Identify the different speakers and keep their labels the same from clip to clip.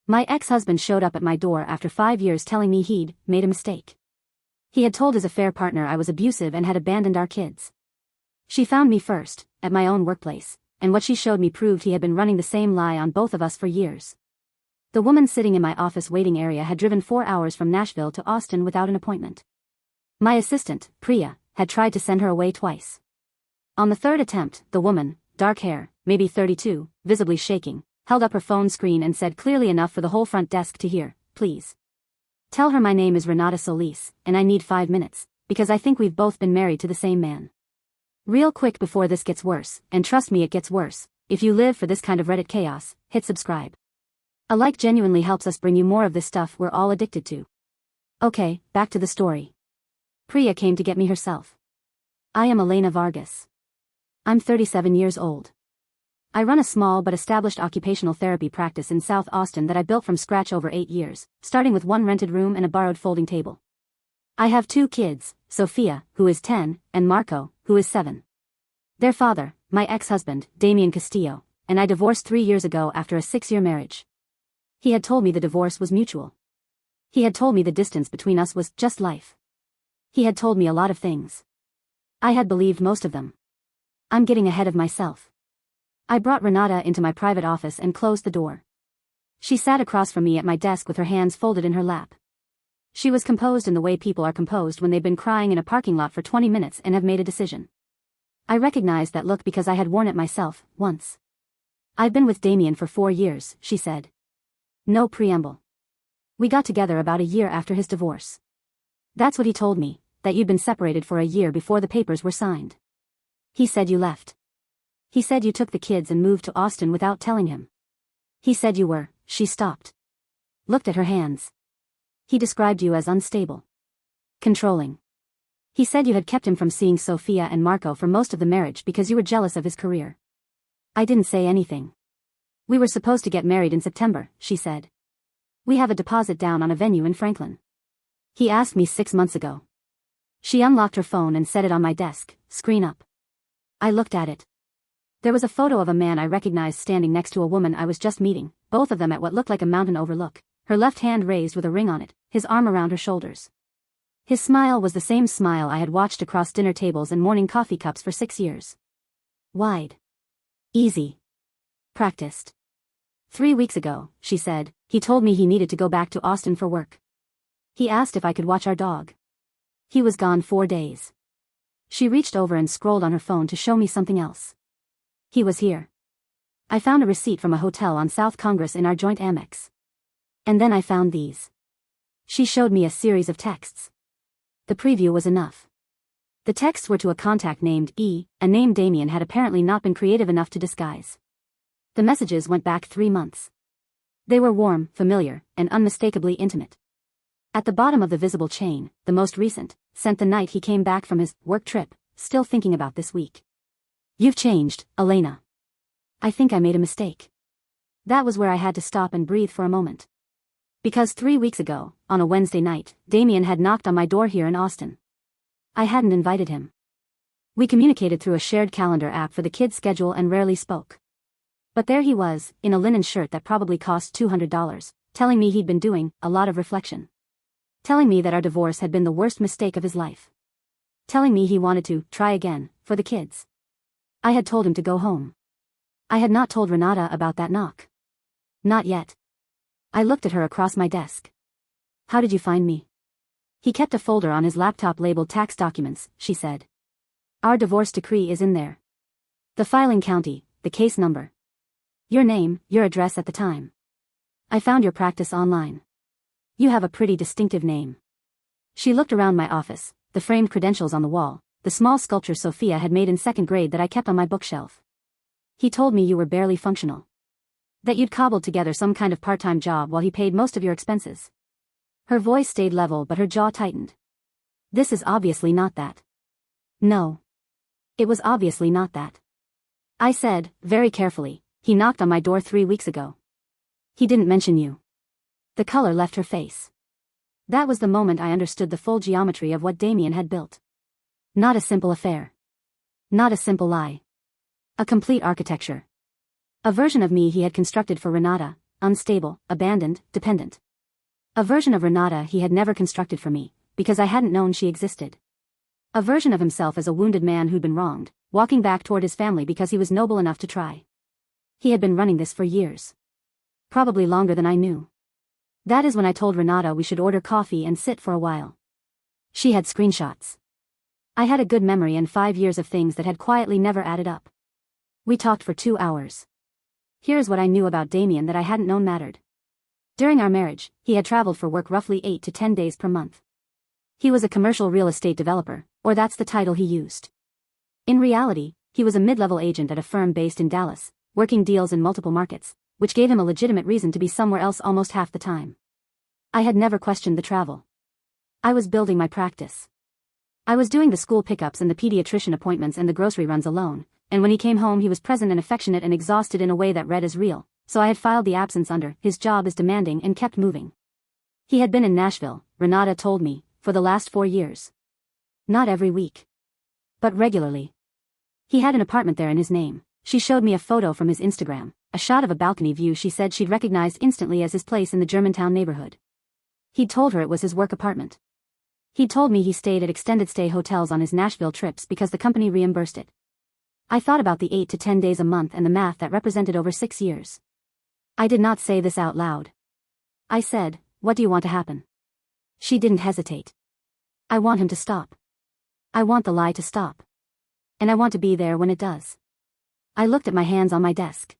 Speaker 1: My ex-husband showed up at my door after 5 years telling me he'd made a mistake. He had told his affair partner I was abusive and had abandoned our kids. She found me first, at my own workplace, and what she showed me proved he had been running the same lie on both of us for years. The woman sitting in my office waiting area had driven 4 hours from Nashville to Austin without an appointment. My assistant, Priya, had tried to send her away twice. On the third attempt, the woman, dark hair, maybe 32, visibly shaking, held up her phone screen and said clearly enough for the whole front desk to hear, "Please. Tell her my name is Renata Solis, and I need 5 minutes, because I think we've both been married to the same man. Real quick before this gets worse, and trust me it gets worse, if you live for this kind of Reddit chaos, hit subscribe. A like genuinely helps us bring you more of this stuff we're all addicted to." Okay, back to the story. Priya came to get me herself. I am Elena Vargas. I'm 37 years old. I run a small but established occupational therapy practice in South Austin that I built from scratch over 8 years, starting with one rented room and a borrowed folding table. I have 2 kids, Sophia, who is 10, and Marco, who is 7. Their father, my ex-husband, Damian Castillo, and I divorced 3 years ago after a 6-year marriage. He had told me the divorce was mutual. He had told me the distance between us was just life. He had told me a lot of things. I had believed most of them. I'm getting ahead of myself. I brought Renata into my private office and closed the door. She sat across from me at my desk with her hands folded in her lap. She was composed in the way people are composed when they've been crying in a parking lot for 20 minutes and have made a decision. I recognized that look because I had worn it myself, once. "I've been with Damian for 4 years," she said. No preamble. "We got together about a year after his divorce. That's what he told me, that you'd been separated for a year before the papers were signed. He said you left. He said you took the kids and moved to Austin without telling him. He said you were," she stopped. Looked at her hands. "He described you as unstable. Controlling. He said you had kept him from seeing Sophia and Marco for most of the marriage because you were jealous of his career." I didn't say anything. "We were supposed to get married in September," she said. "We have a deposit down on a venue in Franklin. He asked me 6 months ago." She unlocked her phone and set it on my desk, screen up. I looked at it. There was a photo of a man I recognized standing next to a woman I was just meeting, both of them at what looked like a mountain overlook, her left hand raised with a ring on it, his arm around her shoulders. His smile was the same smile I had watched across dinner tables and morning coffee cups for 6 years. Wide. Easy. Practiced. 3 weeks ago, she said, he told me he needed to go back to Austin for work. He asked if I could watch our dog. He was gone 4 days. She reached over and scrolled on her phone to show me something else. He was here. I found a receipt from a hotel on South Congress in our joint Amex. And then I found these. She showed me a series of texts. The preview was enough. The texts were to a contact named E, a name Damian had apparently not been creative enough to disguise. The messages went back 3 months. They were warm, familiar, and unmistakably intimate. At the bottom of the visible chain, the most recent, sent the night he came back from his work trip, still thinking about this week. "You've changed, Elena. I think I made a mistake." That was where I had to stop and breathe for a moment. Because 3 weeks ago, on a Wednesday night, Damian had knocked on my door here in Austin. I hadn't invited him. We communicated through a shared calendar app for the kids' schedule and rarely spoke. But there he was, in a linen shirt that probably cost $200, telling me he'd been doing a lot of reflection. Telling me that our divorce had been the worst mistake of his life. Telling me he wanted to try again, for the kids. I had told him to go home. I had not told Renata about that knock. Not yet. I looked at her across my desk. "How did you find me?" "He kept a folder on his laptop labeled tax documents," she said. "Our divorce decree is in there. The filing county, the case number. Your name, your address at the time. I found your practice online. You have a pretty distinctive name." She looked around my office, the framed credentials on the wall, the small sculpture Sophia had made in 2nd grade that I kept on my bookshelf. "He told me you were barely functional. That you'd cobbled together some kind of part-time job while he paid most of your expenses." Her voice stayed level but her jaw tightened. "This is obviously not that." No. It was obviously not that. I said, very carefully, "He knocked on my door 3 weeks ago. He didn't mention you." The color left her face. That was the moment I understood the full geometry of what Damian had built. Not a simple affair. Not a simple lie. A complete architecture. A version of me he had constructed for Renata, unstable, abandoned, dependent. A version of Renata he had never constructed for me, because I hadn't known she existed. A version of himself as a wounded man who'd been wronged, walking back toward his family because he was noble enough to try. He had been running this for years. Probably longer than I knew. That is when I told Renata we should order coffee and sit for a while. She had screenshots. I had a good memory and 5 years of things that had quietly never added up. We talked for 2 hours. Here's what I knew about Damien that I hadn't known mattered. During our marriage, he had traveled for work roughly 8 to 10 days per month. He was a commercial real estate developer, or that's the title he used. In reality, he was a mid-level agent at a firm based in Dallas, working deals in multiple markets, which gave him a legitimate reason to be somewhere else almost half the time. I had never questioned the travel. I was building my practice. I was doing the school pickups and the pediatrician appointments and the grocery runs alone, and when he came home he was present and affectionate and exhausted in a way that read as real, so I had filed the absence under his job is demanding and kept moving. He had been in Nashville, Renata told me, for the last 4 years. Not every week. But regularly. He had an apartment there in his name. She showed me a photo from his Instagram, a shot of a balcony view she said she'd recognized instantly as his place in the Germantown neighborhood. He'd told her it was his work apartment. He'd told me he stayed at extended stay hotels on his Nashville trips because the company reimbursed it. I thought about the 8 to 10 days a month and the math that represented over 6 years. I did not say this out loud. I said, "What do you want to happen?" She didn't hesitate. I want him to stop. I want the lie to stop. And I want to be there when it does. I looked at my hands on my desk.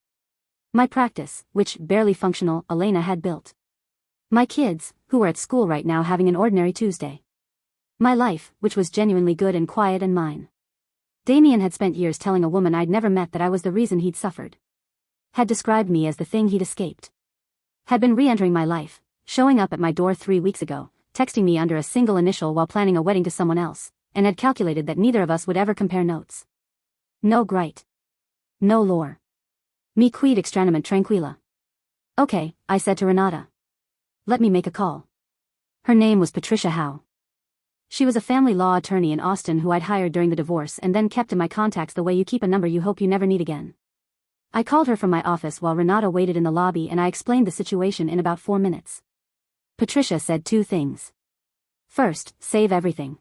Speaker 1: My practice, which, barely functional, Elena had built. My kids, who were at school right now having an ordinary Tuesday. My life, which was genuinely good and quiet and mine. Damien had spent years telling a woman I'd never met that I was the reason he'd suffered. Had described me as the thing he'd escaped. Had been re-entering my life, showing up at my door 3 weeks ago, texting me under a single initial while planning a wedding to someone else, and had calculated that neither of us would ever compare notes. No grite. No lore. Mi quid extraneament tranquilla. Okay, I said to Renata. Let me make a call. Her name was Patricia Howe. She was a family law attorney in Austin who I'd hired during the divorce and then kept in my contacts the way you keep a number you hope you never need again. I called her from my office while Renata waited in the lobby and I explained the situation in about 4 minutes. Patricia said 2 things. First, save everything.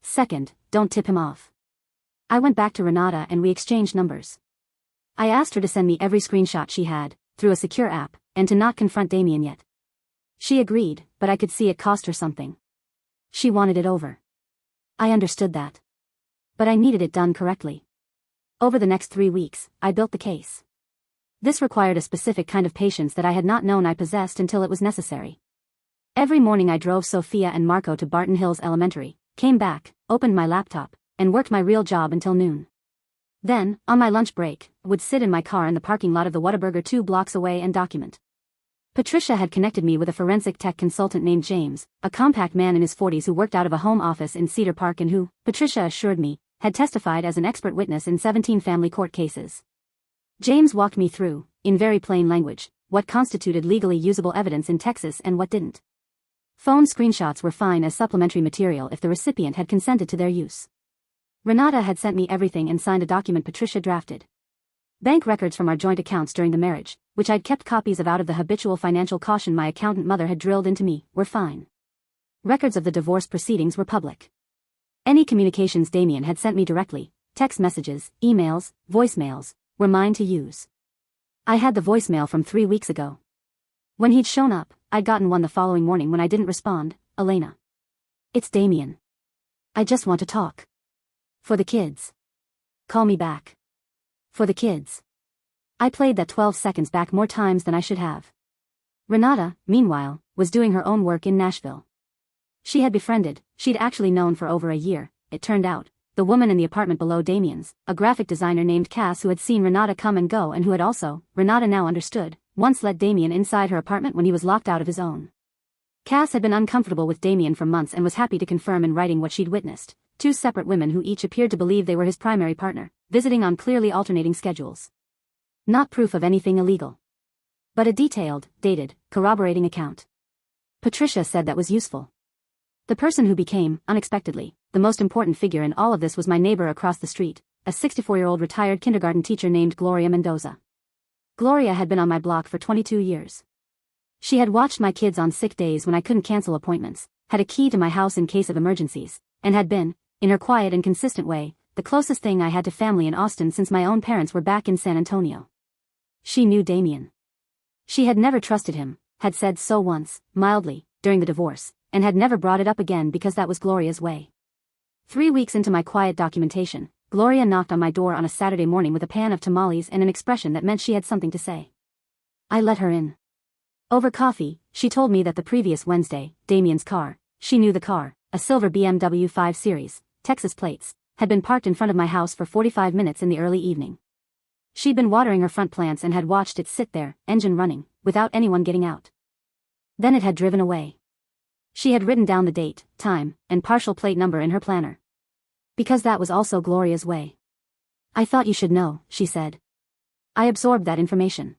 Speaker 1: Second, don't tip him off. I went back to Renata and we exchanged numbers. I asked her to send me every screenshot she had, through a secure app, and to not confront Damien yet. She agreed, but I could see it cost her something. She wanted it over. I understood that. But I needed it done correctly. Over the next 3 weeks, I built the case. This required a specific kind of patience that I had not known I possessed until it was necessary. Every morning I drove Sophia and Marco to Barton Hills Elementary, came back, opened my laptop, and worked my real job until noon. Then, on my lunch break, would sit in my car in the parking lot of the Whataburger 2 blocks away and document. Patricia had connected me with a forensic tech consultant named James, a compact man in his 40s who worked out of a home office in Cedar Park and who, Patricia assured me, had testified as an expert witness in 17 family court cases. James walked me through, in very plain language, what constituted legally usable evidence in Texas and what didn't. Phone screenshots were fine as supplementary material if the recipient had consented to their use. Renata had sent me everything and signed a document Patricia drafted. Bank records from our joint accounts during the marriage, which I'd kept copies of out of the habitual financial caution my accountant mother had drilled into me, were fine. Records of the divorce proceedings were public. Any communications Damien had sent me directly, text messages, emails, voicemails, were mine to use. I had the voicemail from 3 weeks ago. When he'd shown up, I'd gotten one the following morning when I didn't respond. Elena. It's Damien. I just want to talk. For the kids. Call me back. For the kids. I played that 12 seconds back more times than I should have. Renata, meanwhile, was doing her own work in Nashville. She'd actually known for over a year, it turned out, the woman in the apartment below Damien's, a graphic designer named Cass who had seen Renata come and go and who had also, Renata now understood, once let Damien inside her apartment when he was locked out of his own. Cass had been uncomfortable with Damien for months and was happy to confirm in writing what she'd witnessed, 2 separate women who each appeared to believe they were his primary partner, visiting on clearly alternating schedules. Not proof of anything illegal. But a detailed, dated, corroborating account. Patricia said that was useful. The person who became, unexpectedly, the most important figure in all of this was my neighbor across the street, a 64-year-old retired kindergarten teacher named Gloria Mendoza. Gloria had been on my block for 22 years. She had watched my kids on sick days when I couldn't cancel appointments, had a key to my house in case of emergencies, and had been, in her quiet and consistent way, the closest thing I had to family in Austin since my own parents were back in San Antonio. She knew Damien. She had never trusted him, had said so once, mildly, during the divorce, and had never brought it up again because that was Gloria's way. 3 weeks into my quiet documentation, Gloria knocked on my door on a Saturday morning with a pan of tamales and an expression that meant she had something to say. I let her in. Over coffee, she told me that the previous Wednesday, Damien's car, she knew the car, a silver BMW 5 Series, Texas plates, had been parked in front of my house for 45 minutes in the early evening. She'd been watering her front plants and had watched it sit there, engine running, without anyone getting out. Then it had driven away. She had written down the date, time, and partial plate number in her planner. Because that was also Gloria's way. I thought you should know, she said. I absorbed that information.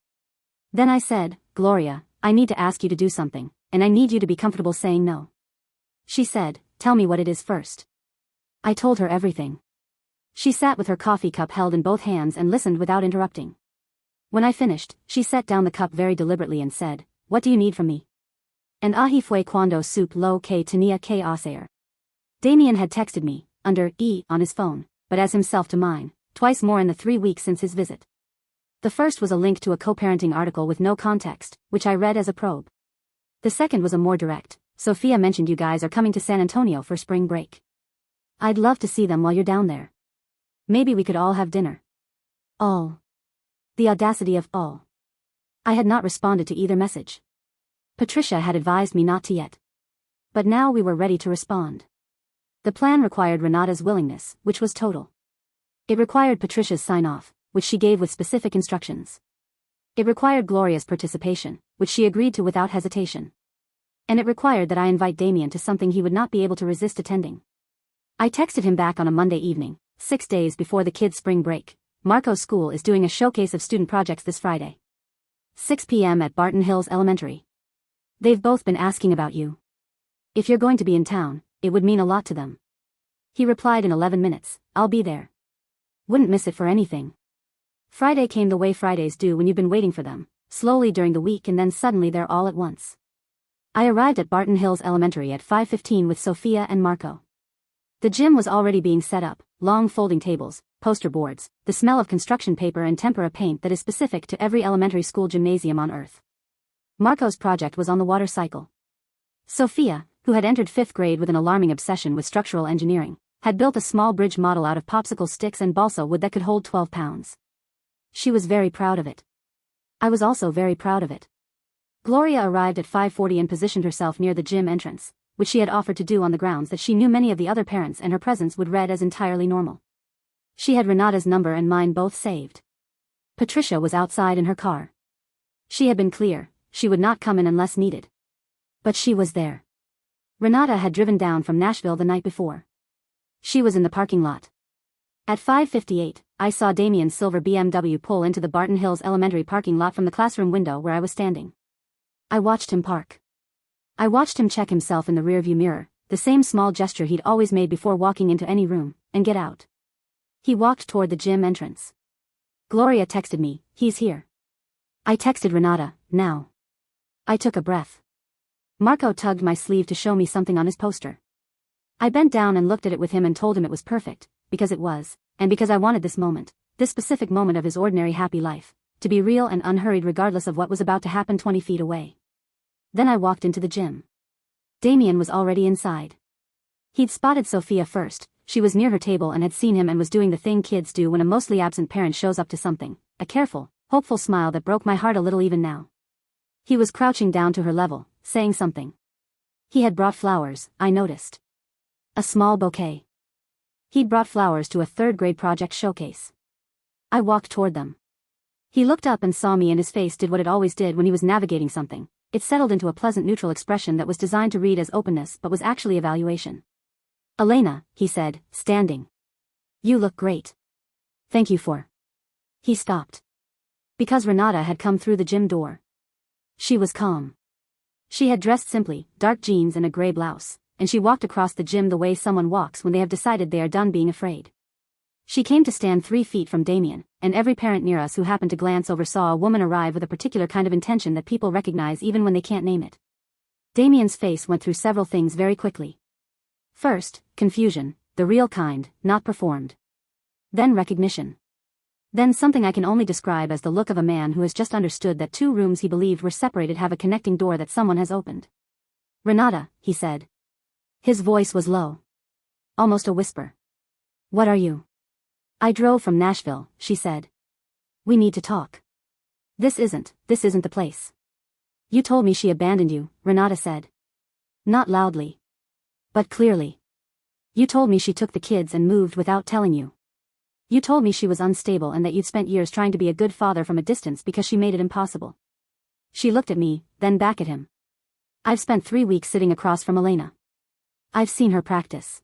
Speaker 1: Then I said, Gloria, I need to ask you to do something, and I need you to be comfortable saying no. She said, tell me what it is first. I told her everything. She sat with her coffee cup held in both hands and listened without interrupting. When I finished, she set down the cup very deliberately and said, what do you need from me? And ahí fue cuando supe lo que tenía que hacer. Damien had texted me, under E on his phone, but as himself to mine, twice more in the 3 weeks since his visit. The first was a link to a co-parenting article with no context, which I read as a probe. The second was a more direct, Sophia mentioned you guys are coming to San Antonio for spring break. I'd love to see them while you're down there. Maybe we could all have dinner. All. The audacity of all. I had not responded to either message. Patricia had advised me not to yet. But now we were ready to respond. The plan required Renata's willingness, which was total. It required Patricia's sign-off, which she gave with specific instructions. It required Gloria's participation, which she agreed to without hesitation. And it required that I invite Damien to something he would not be able to resist attending. I texted him back on a Monday evening, 6 days before the kids' spring break. Marco's school is doing a showcase of student projects this Friday. 6 p.m. at Barton Hills Elementary. They've both been asking about you. If you're going to be in town, it would mean a lot to them. He replied in 11 minutes, I'll be there. Wouldn't miss it for anything. Friday came the way Fridays do when you've been waiting for them, slowly during the week and then suddenly they're all at once. I arrived at Barton Hills Elementary at 5:15 with Sophia and Marco. The gym was already being set up, long folding tables, poster boards, the smell of construction paper and tempera paint that is specific to every elementary school gymnasium on earth. Marco's project was on the water cycle. Sophia, who had entered 5th grade with an alarming obsession with structural engineering, had built a small bridge model out of popsicle sticks and balsa wood that could hold 12 pounds. She was very proud of it. I was also very proud of it. Gloria arrived at 5:40 and positioned herself near the gym entrance, which she had offered to do on the grounds that she knew many of the other parents and her presence would read as entirely normal. She had Renata's number and mine both saved. Patricia was outside in her car. She had been clear, she would not come in unless needed. But she was there. Renata had driven down from Nashville the night before. She was in the parking lot. At 5:58, I saw Damien's silver BMW pull into the Barton Hills Elementary parking lot from the classroom window where I was standing. I watched him park. I watched him check himself in the rearview mirror, the same small gesture he'd always made before walking into any room, and get out. He walked toward the gym entrance. Gloria texted me, he's here. I texted Renata, now. I took a breath. Marco tugged my sleeve to show me something on his poster. I bent down and looked at it with him and told him it was perfect, because it was, and because I wanted this moment, this specific moment of his ordinary happy life, to be real and unhurried regardless of what was about to happen 20 feet away. Then I walked into the gym. Damien was already inside. He'd spotted Sophia first, she was near her table and had seen him and was doing the thing kids do when a mostly absent parent shows up to something, a careful, hopeful smile that broke my heart a little even now. He was crouching down to her level, saying something. He had brought flowers, I noticed. A small bouquet. He'd brought flowers to a 3rd grade project showcase. I walked toward them. He looked up and saw me and his face did what it always did when he was navigating something. It settled into a pleasant neutral expression that was designed to read as openness but was actually evaluation. Elena, he said, standing. You look great. Thank you for. He stopped. Because Renata had come through the gym door. She was calm. She had dressed simply, dark jeans and a gray blouse, and she walked across the gym the way someone walks when they have decided they are done being afraid. She came to stand 3 feet from Damien, and every parent near us who happened to glance over saw a woman arrive with a particular kind of intention that people recognize even when they can't name it. Damien's face went through several things very quickly. First, confusion, the real kind, not performed. Then recognition. Then something I can only describe as the look of a man who has just understood that 2 rooms he believed were separated have a connecting door that someone has opened. "Renata," he said. His voice was low. Almost a whisper. "What are you?" "I drove from Nashville," she said. "We need to talk." This isn't the place." "You told me she abandoned you," Renata said. Not loudly. But clearly. "You told me she took the kids and moved without telling you. You told me she was unstable and that you'd spent years trying to be a good father from a distance because she made it impossible." She looked at me, then back at him. "I've spent 3 weeks sitting across from Elena. I've seen her practice.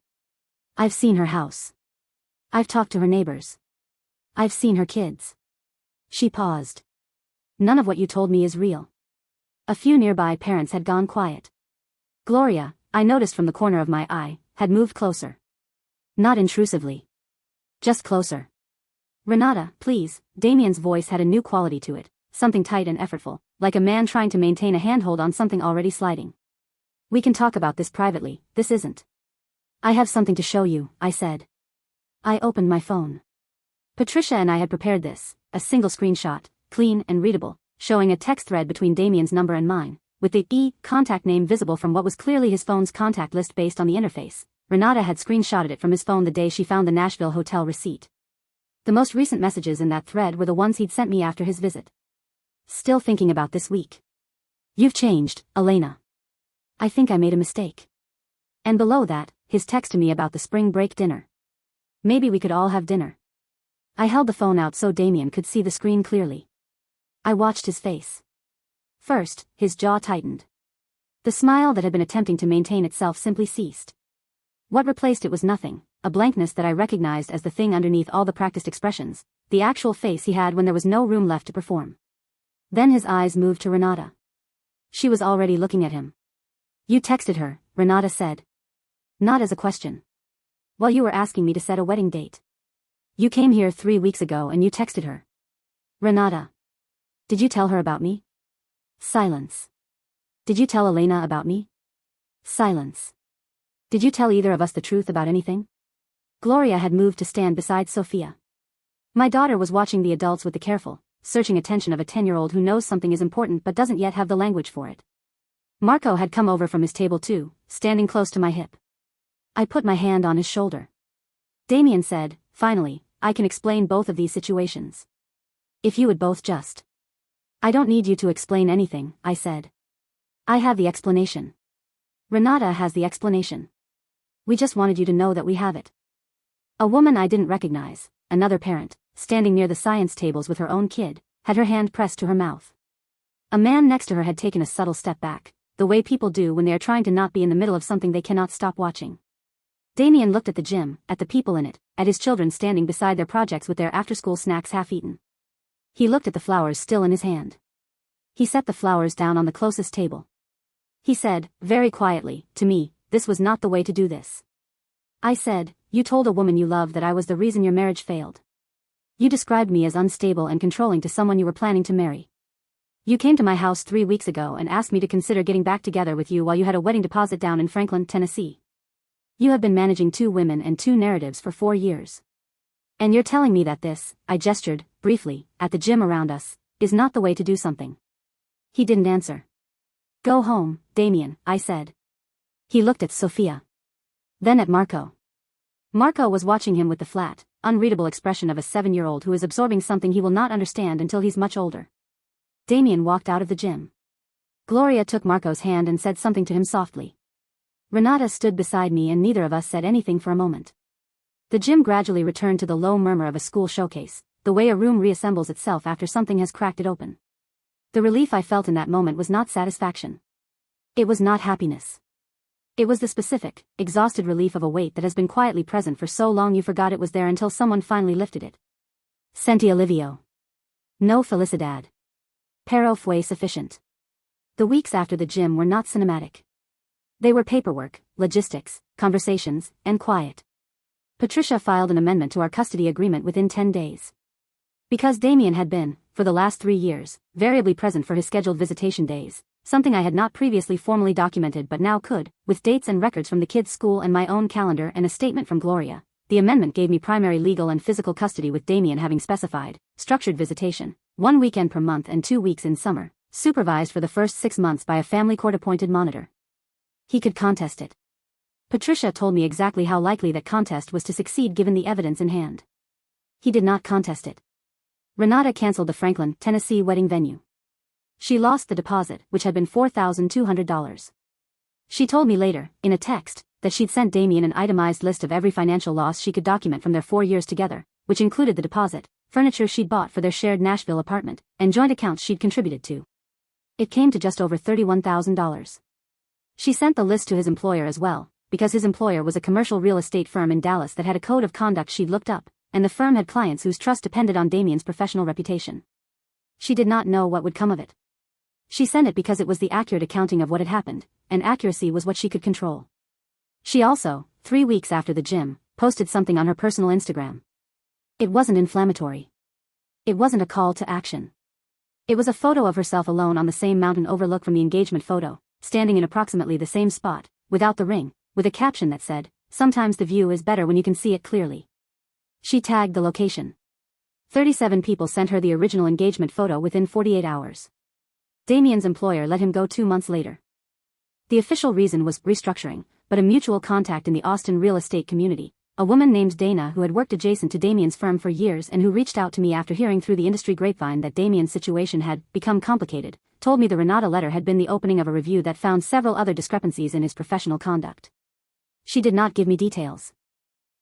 Speaker 1: I've seen her house. I've talked to her neighbors. I've seen her kids." She paused. "None of what you told me is real." A few nearby parents had gone quiet. Gloria, I noticed from the corner of my eye, had moved closer. Not intrusively. Just closer. "Renata, please." Damien's voice had a new quality to it, something tight and effortful, like a man trying to maintain a handhold on something already sliding. "We can talk about this privately, this isn't." "I have something to show you," I said. I opened my phone. Patricia and I had prepared this, a single screenshot, clean and readable, showing a text thread between Damien's number and mine, with the contact name visible from what was clearly his phone's contact list based on the interface. Renata had screenshotted it from his phone the day she found the Nashville hotel receipt. The most recent messages in that thread were the ones he'd sent me after his visit. "Still thinking about this week. You've changed, Elena. I think I made a mistake." And below that, his text to me about the spring break dinner. "Maybe we could all have dinner." I held the phone out so Damien could see the screen clearly. I watched his face. First, his jaw tightened. The smile that had been attempting to maintain itself simply ceased. What replaced it was nothing, a blankness that I recognized as the thing underneath all the practiced expressions, the actual face he had when there was no room left to perform. Then his eyes moved to Renata. She was already looking at him. "You texted her," Renata said. Not as a question. "While you were asking me to set a wedding date. You came here 3 weeks ago and you texted her." "Renata. Did you tell her about me?" Silence. "Did you tell Elena about me?" Silence. "Did you tell either of us the truth about anything?" Gloria had moved to stand beside Sophia. My daughter was watching the adults with the careful, searching attention of a 10-year-old who knows something is important but doesn't yet have the language for it. Marco had come over from his table too, standing close to my hip. I put my hand on his shoulder. Damien said, "Finally, I can explain both of these situations. If you would both just." "I don't need you to explain anything," I said. "I have the explanation. Renata has the explanation. We just wanted you to know that we have it." A woman I didn't recognize, another parent, standing near the science tables with her own kid, had her hand pressed to her mouth. A man next to her had taken a subtle step back, the way people do when they are trying to not be in the middle of something they cannot stop watching. Damien looked at the gym, at the people in it, at his children standing beside their projects with their after-school snacks half-eaten. He looked at the flowers still in his hand. He set the flowers down on the closest table. He said, very quietly, to me, "This was not the way to do this." I said, "You told a woman you loved that I was the reason your marriage failed. You described me as unstable and controlling to someone you were planning to marry. You came to my house 3 weeks ago and asked me to consider getting back together with you while you had a wedding deposit down in Franklin, Tennessee. You have been managing 2 women and 2 narratives for 4 years. And you're telling me that this," I gestured, briefly, at the gym around us, "is not the way to do something." He didn't answer. "Go home, Damien," I said. He looked at Sophia. Then at Marco. Marco was watching him with the flat, unreadable expression of a 7-year-old who is absorbing something he will not understand until he's much older. Damien walked out of the gym. Gloria took Marco's hand and said something to him softly. Renata stood beside me and neither of us said anything for a moment. The gym gradually returned to the low murmur of a school showcase, the way a room reassembles itself after something has cracked it open. The relief I felt in that moment was not satisfaction. It was not happiness. It was the specific, exhausted relief of a weight that has been quietly present for so long you forgot it was there until someone finally lifted it. Senti alivio. No felicidad. Pero fue sufficient. The weeks after the gym were not cinematic. They were paperwork, logistics, conversations, and quiet. Patricia filed an amendment to our custody agreement within 10 days. Because Damien had been, for the last 3 years, variably present for his scheduled visitation days, something I had not previously formally documented but now could, with dates and records from the kids' school and my own calendar and a statement from Gloria, the amendment gave me primary legal and physical custody with Damien having specified, structured visitation, 1 weekend per month and 2 weeks in summer, supervised for the first 6 months by a family court-appointed monitor. He could contest it. Patricia told me exactly how likely that contest was to succeed given the evidence in hand. He did not contest it. Renata canceled the Franklin, Tennessee wedding venue. She lost the deposit, which had been $4,200. She told me later, in a text, that she'd sent Damien an itemized list of every financial loss she could document from their 4 years together, which included the deposit, furniture she'd bought for their shared Nashville apartment, and joint accounts she'd contributed to. It came to just over $31,000. She sent the list to his employer as well, because his employer was a commercial real estate firm in Dallas that had a code of conduct she'd looked up, and the firm had clients whose trust depended on Damien's professional reputation. She did not know what would come of it. She sent it because it was the accurate accounting of what had happened, and accuracy was what she could control. She also, 3 weeks after the gym, posted something on her personal Instagram. It wasn't inflammatory. It wasn't a call to action. It was a photo of herself alone on the same mountain overlook from the engagement photo, standing in approximately the same spot, without the ring, with a caption that said, "Sometimes the view is better when you can see it clearly." She tagged the location. 37 people sent her the original engagement photo within 48 hours. Damien's employer let him go 2 months later. The official reason was restructuring, but a mutual contact in the Austin real estate community, a woman named Dana who had worked adjacent to Damien's firm for years and who reached out to me after hearing through the industry grapevine that Damien's situation had become complicated, told me the Renata letter had been the opening of a review that found several other discrepancies in his professional conduct. She did not give me details.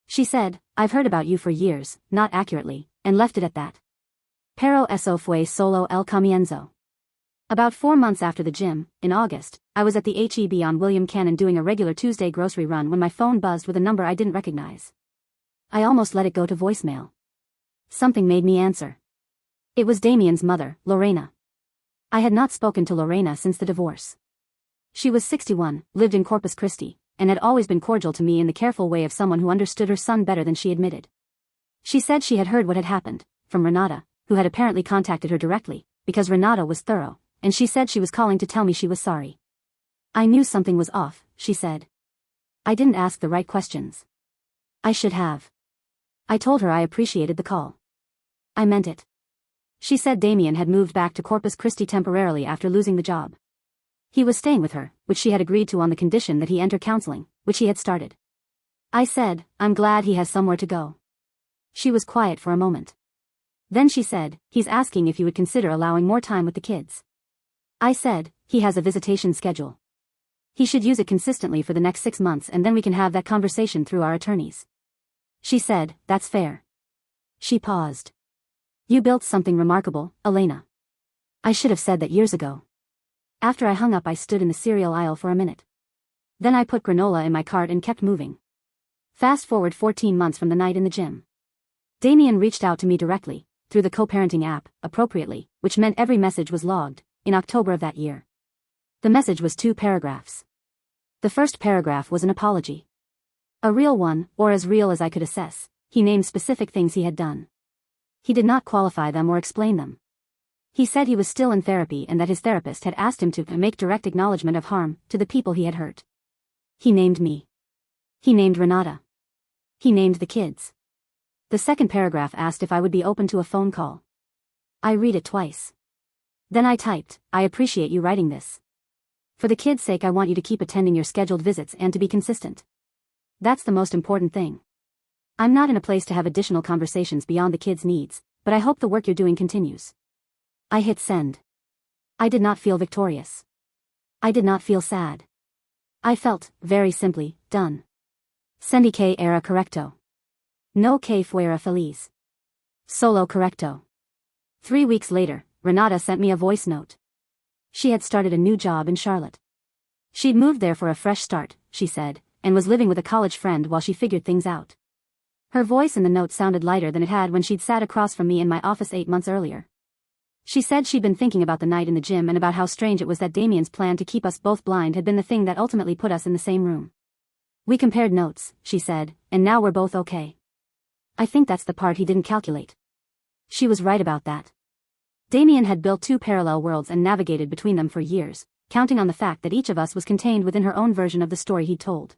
Speaker 1: She said, "I've heard about you for years, not accurately," and left it at that. Pero eso fue solo el comienzo. About 4 months after the gym, in August, I was at the H-E-B on William Cannon doing a regular Tuesday grocery run when my phone buzzed with a number I didn't recognize. I almost let it go to voicemail. Something made me answer. It was Damien's mother, Lorena. I had not spoken to Lorena since the divorce. She was 61, lived in Corpus Christi, and had always been cordial to me in the careful way of someone who understood her son better than she admitted. She said she had heard what had happened, from Renata, who had apparently contacted her directly, because Renata was thorough, and she said she was calling to tell me she was sorry. I knew something was off, she said. I didn't ask the right questions. I should have. I told her I appreciated the call. I meant it. She said Damien had moved back to Corpus Christi temporarily after losing the job. He was staying with her, which she had agreed to on the condition that he enter counseling, which he had started. I said, "I'm glad he has somewhere to go." She was quiet for a moment. Then she said, "He's asking if you would consider allowing more time with the kids." I said, "He has a visitation schedule. He should use it consistently for the next 6 months and then we can have that conversation through our attorneys." She said, "That's fair." She paused. "You built something remarkable, Elena." I should have said that years ago. After I hung up I stood in the cereal aisle for a minute. Then I put granola in my cart and kept moving. Fast forward 14 months from the night in the gym. Damien reached out to me directly, through the co-parenting app, appropriately, which meant every message was logged, in October of that year. The message was 2 paragraphs. The first paragraph was an apology. A real one, or as real as I could assess. He named specific things he had done. He did not qualify them or explain them. He said he was still in therapy and that his therapist had asked him to make direct acknowledgement of harm to the people he had hurt. He named me. He named Renata. He named the kids. The second paragraph asked if I would be open to a phone call. I read it twice. Then I typed, "I appreciate you writing this. For the kids' sake I want you to keep attending your scheduled visits and to be consistent. That's the most important thing. I'm not in a place to have additional conversations beyond the kids' needs, but I hope the work you're doing continues." I hit send. I did not feel victorious. I did not feel sad. I felt, very simply, done. Sentí que era correcto. No que fuera feliz. Solo correcto. 3 weeks later, Renata sent me a voice note. She had started a new job in Charlotte. She'd moved there for a fresh start, she said, and was living with a college friend while she figured things out. Her voice in the note sounded lighter than it had when she'd sat across from me in my office 8 months earlier. She said she'd been thinking about the night in the gym and about how strange it was that Damien's plan to keep us both blind had been the thing that ultimately put us in the same room. We compared notes, she said, and now we're both okay. I think that's the part he didn't calculate. She was right about that. Damien had built two parallel worlds and navigated between them for years, counting on the fact that each of us was contained within her own version of the story he'd told.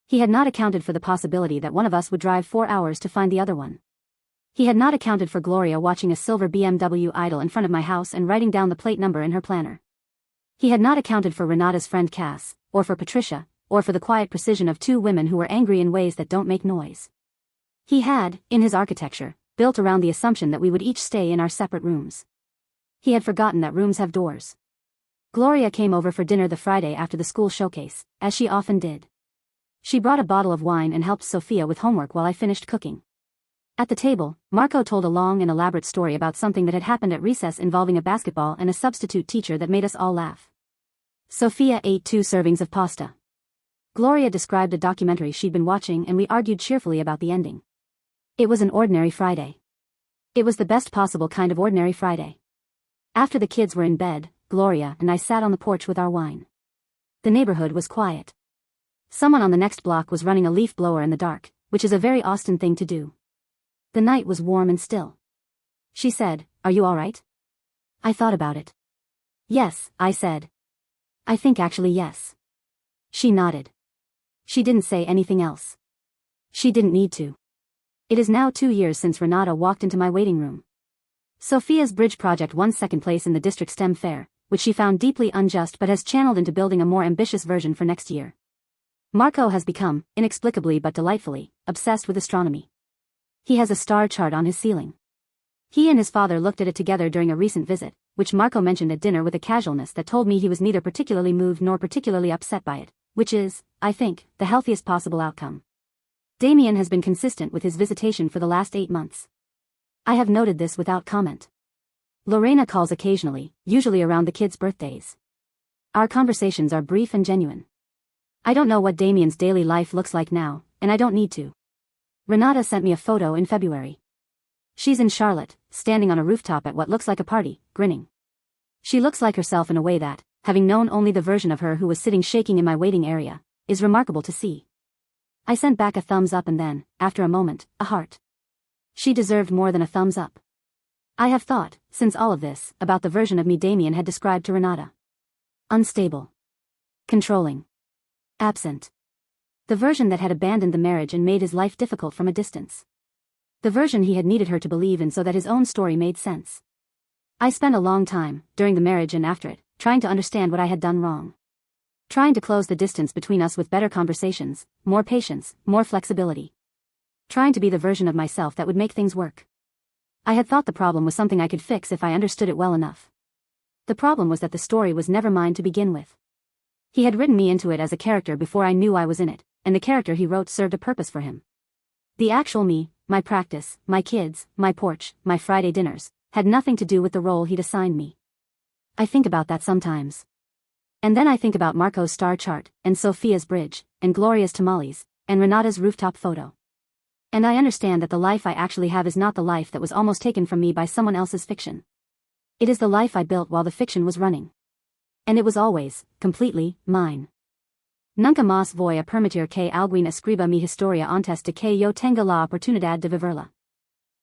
Speaker 1: He had not accounted for the possibility that one of us would drive 4 hours to find the other one. He had not accounted for Gloria watching a silver BMW idle in front of my house and writing down the plate number in her planner. He had not accounted for Renata's friend Cass, or for Patricia, or for the quiet precision of two women who were angry in ways that don't make noise. He had, in his architecture, built around the assumption that we would each stay in our separate rooms. He had forgotten that rooms have doors. Gloria came over for dinner the Friday after the school showcase, as she often did. She brought a bottle of wine and helped Sophia with homework while I finished cooking. At the table, Marco told a long and elaborate story about something that had happened at recess involving a basketball and a substitute teacher that made us all laugh. Sophia ate 2 servings of pasta. Gloria described a documentary she'd been watching and we argued cheerfully about the ending. It was an ordinary Friday. It was the best possible kind of ordinary Friday. After the kids were in bed, Gloria and I sat on the porch with our wine. The neighborhood was quiet. Someone on the next block was running a leaf blower in the dark, which is a very Austin thing to do. The night was warm and still. She said, "Are you all right?" I thought about it. "Yes," I said. "I think actually yes." She nodded. She didn't say anything else. She didn't need to. It is now 2 years since Renata walked into my waiting room. Sophia's bridge project won second place in the district STEM fair, which she found deeply unjust but has channeled into building a more ambitious version for next year. Marco has become, inexplicably but delightfully, obsessed with astronomy. He has a star chart on his ceiling. He and his father looked at it together during a recent visit, which Marco mentioned at dinner with a casualness that told me he was neither particularly moved nor particularly upset by it, which is, I think, the healthiest possible outcome. Damien has been consistent with his visitation for the last 8 months. I have noted this without comment. Lorena calls occasionally, usually around the kids' birthdays. Our conversations are brief and genuine. I don't know what Damien's daily life looks like now, and I don't need to. Renata sent me a photo in February. She's in Charlotte, standing on a rooftop at what looks like a party, grinning. She looks like herself in a way that, having known only the version of her who was sitting shaking in my waiting area, is remarkable to see. I sent back a thumbs up and then, after a moment, a heart. She deserved more than a thumbs up. I have thought, since all of this, about the version of me Damien had described to Renata. Unstable. Controlling. Absent. The version that had abandoned the marriage and made his life difficult from a distance. The version he had needed her to believe in so that his own story made sense. I spent a long time, during the marriage and after it, trying to understand what I had done wrong. Trying to close the distance between us with better conversations, more patience, more flexibility. Trying to be the version of myself that would make things work. I had thought the problem was something I could fix if I understood it well enough. The problem was that the story was never mine to begin with. He had written me into it as a character before I knew I was in it, and the character he wrote served a purpose for him. The actual me, my practice, my kids, my porch, my Friday dinners, had nothing to do with the role he'd assigned me. I think about that sometimes. And then I think about Marco's star chart, and Sophia's bridge, and Gloria's tamales, and Renata's rooftop photo. And I understand that the life I actually have is not the life that was almost taken from me by someone else's fiction. It is the life I built while the fiction was running. And it was always, completely, mine. Nunca más voy a permitir que alguien escriba mi historia antes de que yo tenga la oportunidad de vivirla.